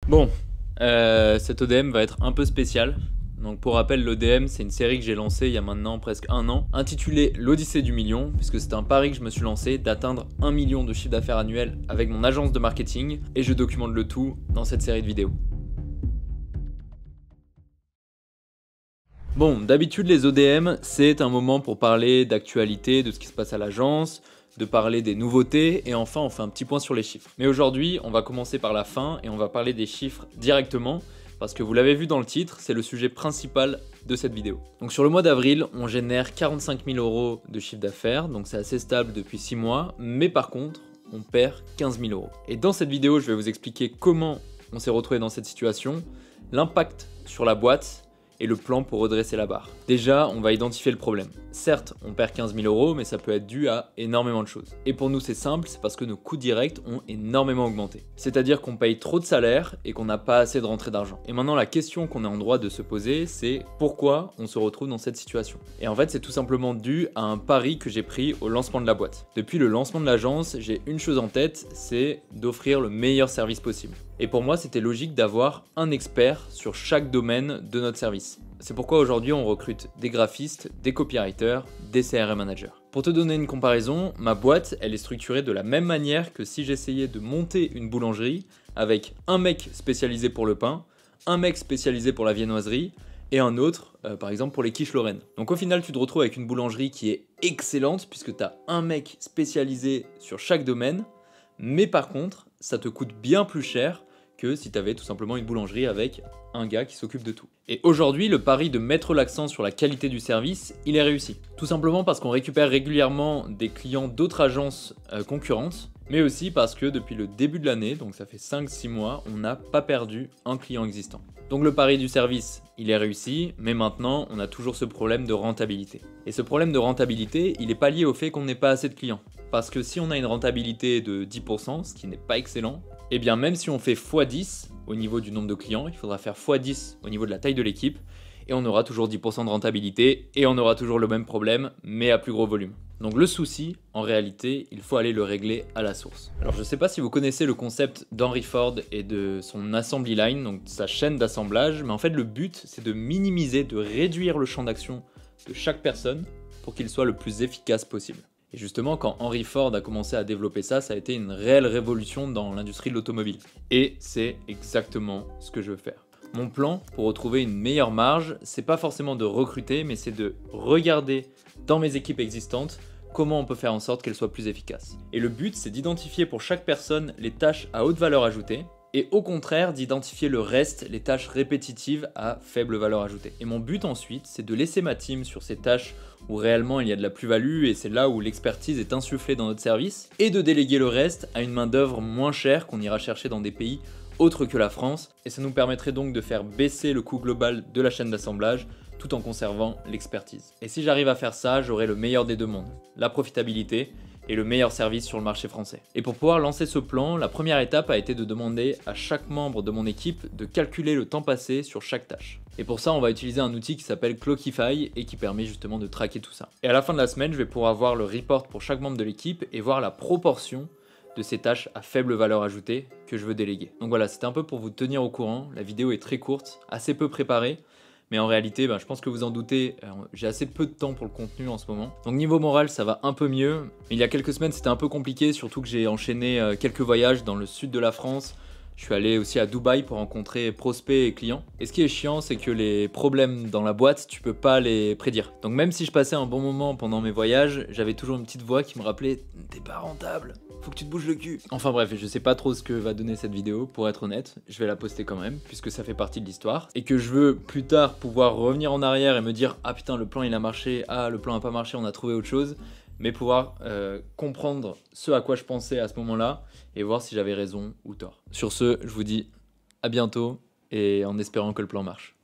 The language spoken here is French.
Bon, cet ODM va être un peu spécial. Donc pour rappel, l'ODM, c'est une série que j'ai lancée il y a maintenant presque un an, intitulée l'Odyssée du million, puisque c'est un pari que je me suis lancé d'atteindre 1 million de chiffre d'affaires annuel avec mon agence de marketing, et je documente le tout dans cette série de vidéos. Bon, d'habitude les ODM, c'est un moment pour parler d'actualité, de ce qui se passe à l'agence, de parler des nouveautés, et enfin on fait un petit point sur les chiffres. Mais aujourd'hui, on va commencer par la fin, et on va parler des chiffres directement, parce que vous l'avez vu dans le titre, c'est le sujet principal de cette vidéo. Donc sur le mois d'avril, on génère 45 000 € de chiffre d'affaires, donc c'est assez stable depuis 6 mois, mais par contre, on perd 15 000 €. Et dans cette vidéo, je vais vous expliquer comment on s'est retrouvé dans cette situation, l'impact sur la boîte, et le plan pour redresser la barre. Déjà, on va identifier le problème. Certes, on perd 15 000 €, mais ça peut être dû à énormément de choses. Et pour nous, c'est simple, c'est parce que nos coûts directs ont énormément augmenté. C'est-à-dire qu'on paye trop de salaire et qu'on n'a pas assez de rentrée d'argent. Et maintenant, la question qu'on est en droit de se poser, c'est pourquoi on se retrouve dans cette situation. Et en fait, c'est tout simplement dû à un pari que j'ai pris au lancement de la boîte. Depuis le lancement de l'agence, j'ai une chose en tête, c'est d'offrir le meilleur service possible. Et pour moi, c'était logique d'avoir un expert sur chaque domaine de notre service. C'est pourquoi aujourd'hui, on recrute des graphistes, des copywriters, des CRM managers. Pour te donner une comparaison, ma boîte, elle est structurée de la même manière que si j'essayais de monter une boulangerie avec un mec spécialisé pour le pain, un mec spécialisé pour la viennoiserie et un autre, par exemple, pour les quiches Lorraine. Donc au final, tu te retrouves avec une boulangerie qui est excellente puisque tu as un mec spécialisé sur chaque domaine, mais par contre, ça te coûte bien plus cher que si tu avais tout simplement une boulangerie avec un gars qui s'occupe de tout. Et aujourd'hui, le pari de mettre l'accent sur la qualité du service, il est réussi. Tout simplement parce qu'on récupère régulièrement des clients d'autres agences concurrentes, mais aussi parce que depuis le début de l'année, donc ça fait 5-6 mois, on n'a pas perdu un client existant. Donc le pari du service, il est réussi, mais maintenant, on a toujours ce problème de rentabilité. Et ce problème de rentabilité, il n'est pas lié au fait qu'on n'ait pas assez de clients. Parce que si on a une rentabilité de 10%, ce qui n'est pas excellent, et bien même si on fait x10 au niveau du nombre de clients, il faudra faire x10 au niveau de la taille de l'équipe, et on aura toujours 10% de rentabilité, et on aura toujours le même problème, mais à plus gros volume. Donc le souci, en réalité, il faut aller le régler à la source. Alors je ne sais pas si vous connaissez le concept d'Henry Ford et de son assembly line, donc sa chaîne d'assemblage, mais en fait le but, c'est de minimiser, de réduire le champ d'action de chaque personne pour qu'il soit le plus efficace possible. Et justement, quand Henry Ford a commencé à développer ça, ça a été une réelle révolution dans l'industrie de l'automobile. Et c'est exactement ce que je veux faire. Mon plan pour retrouver une meilleure marge, c'est pas forcément de recruter, mais c'est de regarder dans mes équipes existantes comment on peut faire en sorte qu'elles soient plus efficaces. Et le but, c'est d'identifier pour chaque personne les tâches à haute valeur ajoutée, et au contraire d'identifier le reste, les tâches répétitives à faible valeur ajoutée. Et mon but ensuite, c'est de laisser ma team sur ces tâches où réellement il y a de la plus-value et c'est là où l'expertise est insufflée dans notre service, et de déléguer le reste à une main-d'œuvre moins chère qu'on ira chercher dans des pays autres que la France, et ça nous permettrait donc de faire baisser le coût global de la chaîne d'assemblage tout en conservant l'expertise. Et si j'arrive à faire ça, j'aurai le meilleur des deux mondes, la profitabilité et le meilleur service sur le marché français. Et pour pouvoir lancer ce plan, la première étape a été de demander à chaque membre de mon équipe de calculer le temps passé sur chaque tâche. Et pour ça, on va utiliser un outil qui s'appelle Clockify et qui permet justement de traquer tout ça. Et à la fin de la semaine, je vais pouvoir voir le report pour chaque membre de l'équipe et voir la proportion de ces tâches à faible valeur ajoutée que je veux déléguer. Donc voilà, c'était un peu pour vous tenir au courant. La vidéo est très courte, assez peu préparée. Mais en réalité, je pense que vous en doutez, j'ai assez peu de temps pour le contenu en ce moment. Donc niveau moral, ça va un peu mieux. Mais il y a quelques semaines, c'était un peu compliqué, surtout que j'ai enchaîné quelques voyages dans le sud de la France. Je suis allé aussi à Dubaï pour rencontrer prospects et clients. Et ce qui est chiant, c'est que les problèmes dans la boîte, tu peux pas les prédire. Donc même si je passais un bon moment pendant mes voyages, j'avais toujours une petite voix qui me rappelait « T'es pas rentable, faut que tu te bouges le cul ». Enfin bref, je sais pas trop ce que va donner cette vidéo, pour être honnête. Je vais la poster quand même, puisque ça fait partie de l'histoire. Et que je veux plus tard pouvoir revenir en arrière et me dire « Ah putain, le plan il a marché, ah le plan a pas marché, on a trouvé autre chose ». Mais pouvoir comprendre ce à quoi je pensais à ce moment-là et voir si j'avais raison ou tort. Sur ce, je vous dis à bientôt et en espérant que le plan marche.